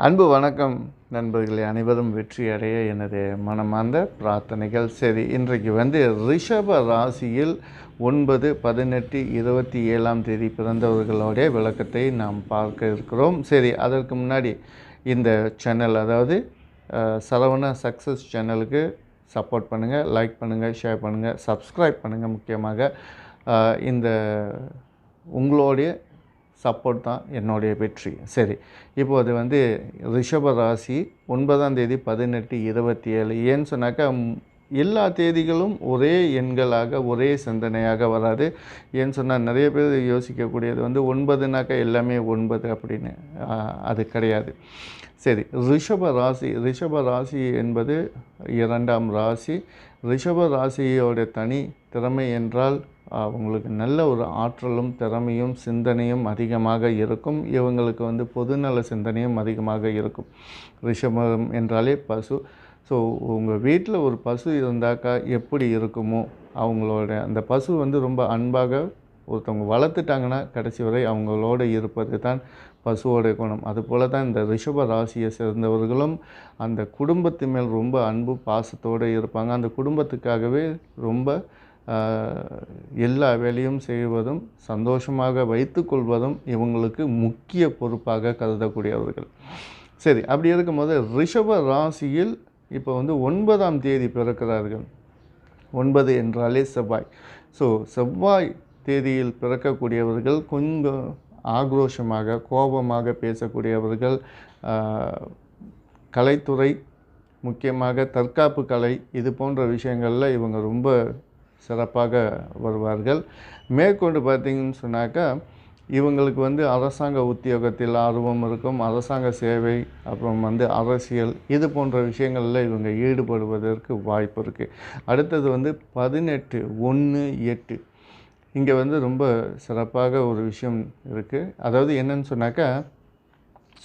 அன்பு வணக்கம் நண்பர்களே, அனைவரும் வெற்றி அடைய எனது மனமார்ந்த பிரார்த்தனைகள். சரி, இன்றைக்கு ரிஷப ராசியில் 9, 18, 27ஆம் தேதி பிறந்தவர்களுடைய விளக்கத்தை நாம் பார்க்க இருக்கிறோம். சரி, அதற்கு முன்னாடி இந்த சேனல், அதாவது சரவணா சக்ஸஸ் சேனலுக்கு சப்போர்ட் பண்ணுங்கள், லைக் பண்ணுங்கள், ஷேர் பண்ணுங்கள், சப்ஸ்கிரைப் பண்ணுங்கள். முக்கியமாக இந்த உங்களுடைய சப்போர்ட் தான் என்னுடைய வெற்றி. சரி, இப்போது ரிஷப ராசி 9ஆம் தேதி 18, 27. ஏன்னு சொன்னாக்கா எல்லா தேதிகளும் ஒரே எண்களாக ஒரே சிந்தனையாக வராது. ஏன்னு சொன்னால் நிறைய பேர் யோசிக்கக்கூடியது 9னாக்கா எல்லாமே 9 அப்படின்னு. அது கிடையாது. சரி, ரிஷப ராசி என்பது 2ஆம் ராசி. ரிஷப ராசியோட தனி திறமை என்றால் அவங்களுக்கு நல்ல ஒரு ஆற்றலும் திறமையும் சிந்தனையும் அதிகமாக இருக்கும். இவங்களுக்கு பொதுநல சிந்தனையும் அதிகமாக இருக்கும். ரிஷபம் என்றாலே பசு. ஸோ உங்கள் வீட்டில் ஒரு பசு இருந்தாக்கா எப்படி இருக்குமோ, அவங்களோட அந்த பசு ரொம்ப அன்பாக ஒருத்தவங்க வளர்த்துட்டாங்கன்னா கடைசி வரை அவங்களோட இருப்பது தான் பசுவோடைய குணம். அதுபோல் தான் இந்த ரிஷப ராசியை சேர்ந்தவர்களும் அந்த குடும்பத்து மேல் ரொம்ப அன்பு பாசத்தோடு இருப்பாங்க. அந்த குடும்பத்துக்காகவே ரொம்ப எல்லா வேலையும் செய்வதும் சந்தோஷமாக வைத்து கொள்வதும் இவங்களுக்கு முக்கிய பொறுப்பாக கருதக்கூடியவர்கள். சரி, அப்படி இருக்கும்போது ரிஷப ராசியில் இப்போ 9ஆம் தேதி பிறக்கிறார்கள். 9 என்றாலே செவ்வாய். ஸோ செவ்வாய் தேதியில் பிறக்கக்கூடியவர்கள் கொஞ்சம் ஆக்ரோஷமாக கோபமாக பேசக்கூடியவர்கள். கலைத்துறை, முக்கியமாக தற்காப்பு கலை, இது போன்ற விஷயங்களில் இவங்க ரொம்ப சிறப்பாக வருவார்கள். மேற்கொண்டு பார்த்திங்கன்னு சொன்னாக்கா இவங்களுக்கு அரசாங்க உத்தியோகத்தில் ஆர்வம் இருக்கும். அரசாங்க சேவை, அப்புறம் அரசியல், இது போன்ற விஷயங்களில் இவங்க ஈடுபடுவதற்கு வாய்ப்பு இருக்குது. அடுத்தது 18, 1, 8. இங்கே ரொம்ப சிறப்பாக ஒரு விஷயம் இருக்குது. அதாவது என்னன்னு சொன்னாக்கா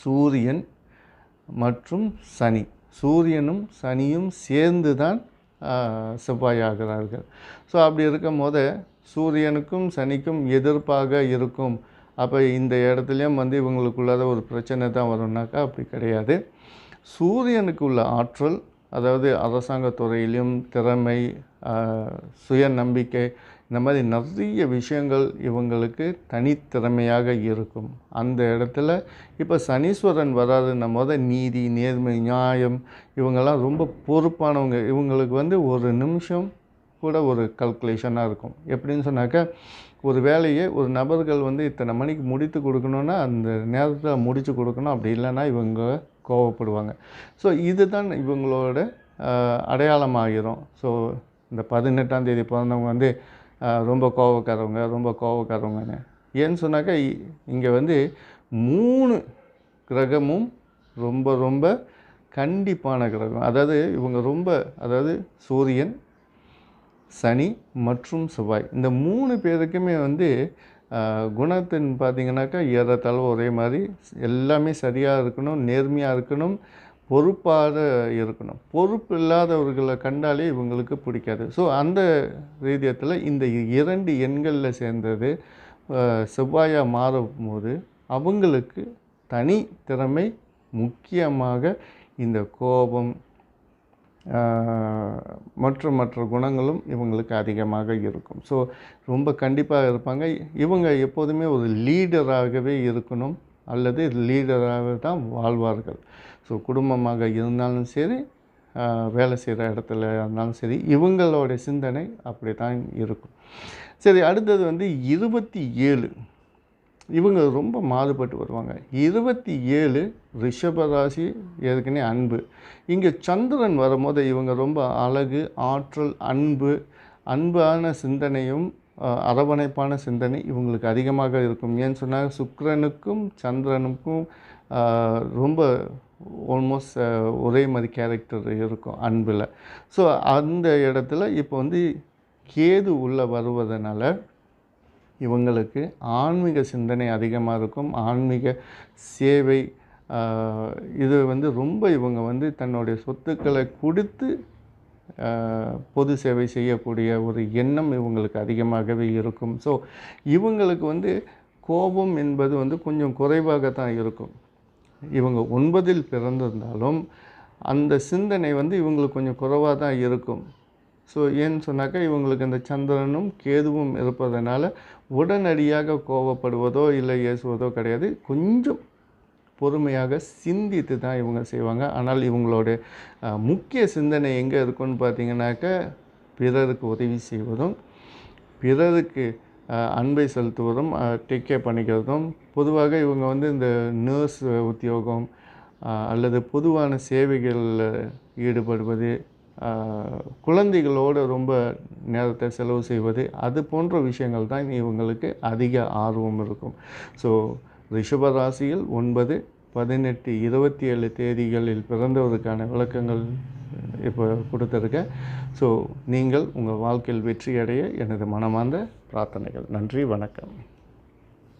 சூரியன் மற்றும் சனி, சூரியனும் சனியும் சேர்ந்து தான் செவ்வாயாகிறார்கள். ஸோ அப்படி இருக்கும் போது சூரியனுக்கும் சனிக்கும் எதிர்ப்பாக இருக்கும். அப்போ இந்த இடத்துலையும் இவங்களுக்குள்ளாத ஒரு பிரச்சனை தான் வரும்னாக்கா அப்படி கிடையாது. சூரியனுக்கு உள்ள ஆற்றல், அதாவது அரசாங்க துறையிலும் திறமை, சுய நம்பிக்கை, இந்த மாதிரி நிறைய விஷயங்கள் இவங்களுக்கு தனித்திறமையாக இருக்கும். அந்த இடத்துல இப்போ சனீஸ்வரன் வராதுன்னும் நீதி, நேர்மை, நியாயம், இவங்கெல்லாம் ரொம்ப பொறுப்பானவங்க. இவங்களுக்கு ஒரு நிமிஷம் கூட ஒரு கல்குலேஷனாக இருக்கும். எப்படின்னு சொன்னாக்கா ஒரு வேலையை ஒரு நபர்கள் இத்தனை மணிக்கு முடித்து கொடுக்கணுன்னா அந்த நேரத்தில் முடித்து கொடுக்கணும். அப்படி இல்லைன்னா இவங்க கோவப்படுவாங்க. ஸோ இதுதான் இவங்களோட அடையாளமாகிரும். ஸோ இந்த 18ஆம் தேதி பிறந்தவங்க ரொம்ப கோவக்காரவங்கன்னு. ஏன்னு சொன்னாக்கா இங்கே 3 கிரகமும் ரொம்ப ரொம்ப கண்டிப்பான கிரகம். அதாவது இவங்க அதாவது சூரியன், சனி மற்றும் செவ்வாய், இந்த 3 பேருக்குமே குணத்தின் பார்த்திங்கனாக்கா ஏறத்தாழ ஒரே மாதிரி எல்லாமே சரியாக இருக்கணும், நேர்மையாக இருக்கணும், பொறுப்பாக இருக்கணும். பொறுப்பு இல்லாதவர்களை கண்டாலே இவங்களுக்கு பிடிக்காது. ஸோ அந்த ரீதியத்தில் இந்த 2 எண்களில் சேர்ந்தது செவ்வாயாக மாறும்போது அவங்களுக்கு தனி திறமை, முக்கியமாக இந்த கோபம் மற்ற குணங்களும் இவங்களுக்கு அதிகமாக இருக்கும். ஸோ ரொம்ப கண்டிப்பாக இருப்பாங்க. இவங்க எப்போதுமே ஒரு லீடராகவே இருக்கணும், அல்லது லீடராக தான் வாழ்வார்கள். ஸோ குடும்பமாக இருந்தாலும் சரி, வேலை செய்கிற இடத்துல இருந்தாலும் சரி, இவங்களோட சிந்தனை அப்படி தான் இருக்கும். சரி, அடுத்தது 27. இவங்க ரொம்ப மாறுபட்டு வருவாங்க. 27 ரிஷபராசி, ஏற்கனவே அன்பு. இங்கே சந்திரன் வரும்போது இவங்க ரொம்ப அழகு, ஆற்றல், அன்பான சிந்தனையும் அரவணைப்பான சிந்தனை இவங்களுக்கு அதிகமாக இருக்கும். ஏன்னு சொன்னால் சுக்கிரனுக்கும் சந்திரனுக்கும் ரொம்ப ஆல்மோஸ்ட் ஒரே மாதிரி கேரக்டர் இருக்கும் அன்பில். ஸோ அந்த இடத்துல இப்போ கேது உள்ளே வருவதனால இவங்களுக்கு ஆன்மீக சிந்தனை அதிகமாக இருக்கும். ஆன்மீக சேவை, இது ரொம்ப இவங்க தன்னுடைய சொத்துக்களை கொடுத்து பொது சேவை செய்யக்கூடிய ஒரு எண்ணம் இவங்களுக்கு அதிகமாகவே இருக்கும். ஸோ இவங்களுக்கு கோபம் என்பது கொஞ்சம் குறைவாக தான் இருக்கும். இவங்க 9ல் பிறந்திருந்தாலும் அந்த சிந்தனை வந்து இவங்களுக்கு கொஞ்சம் குறைவாக தான் இருக்கும். ஸோ ஏன்னு சொன்னாக்கா இவங்களுக்கு இந்த சந்திரனும் கேதுவும் இருப்பதனால உடனடியாக கோபப்படுவதோ இல்லை ஏசுவதோ கிடையாது. கொஞ்சம் பொறுமையாக சிந்தித்து தான் இவங்க செய்வாங்க. ஆனால் இவங்களோட முக்கிய சிந்தனை எங்கே இருக்குன்னு பார்த்தீங்கன்னாக்கா, பிறருக்கு உதவி செய்வதும், பிறருக்கு அன்பை செலுத்துவதும், டேக் கேர் பண்ணிக்கிறதும். பொதுவாக இவங்க வந்து இந்த நர்ஸ் உத்தியோகம் அல்லது பொதுவான சேவைகளில் ஈடுபடுவது, குழந்தைகளோடு ரொம்ப நேரத்தை செலவு செய்வது, அது போன்ற விஷயங்கள் தான் இவங்களுக்கு அதிக ஆர்வம் இருக்கும். ஸோ ரிஷப ராசியில் 9, 18, 27 தேதிகளில் பிறந்தவருக்கான விளக்கங்கள் இப்போ கொடுத்துருக்கேன். ஸோ நீங்கள் உங்கள் வாழ்க்கையில் வெற்றி அடைய எனது மனமார்ந்த பிரார்த்தனைகள். நன்றி, வணக்கம்.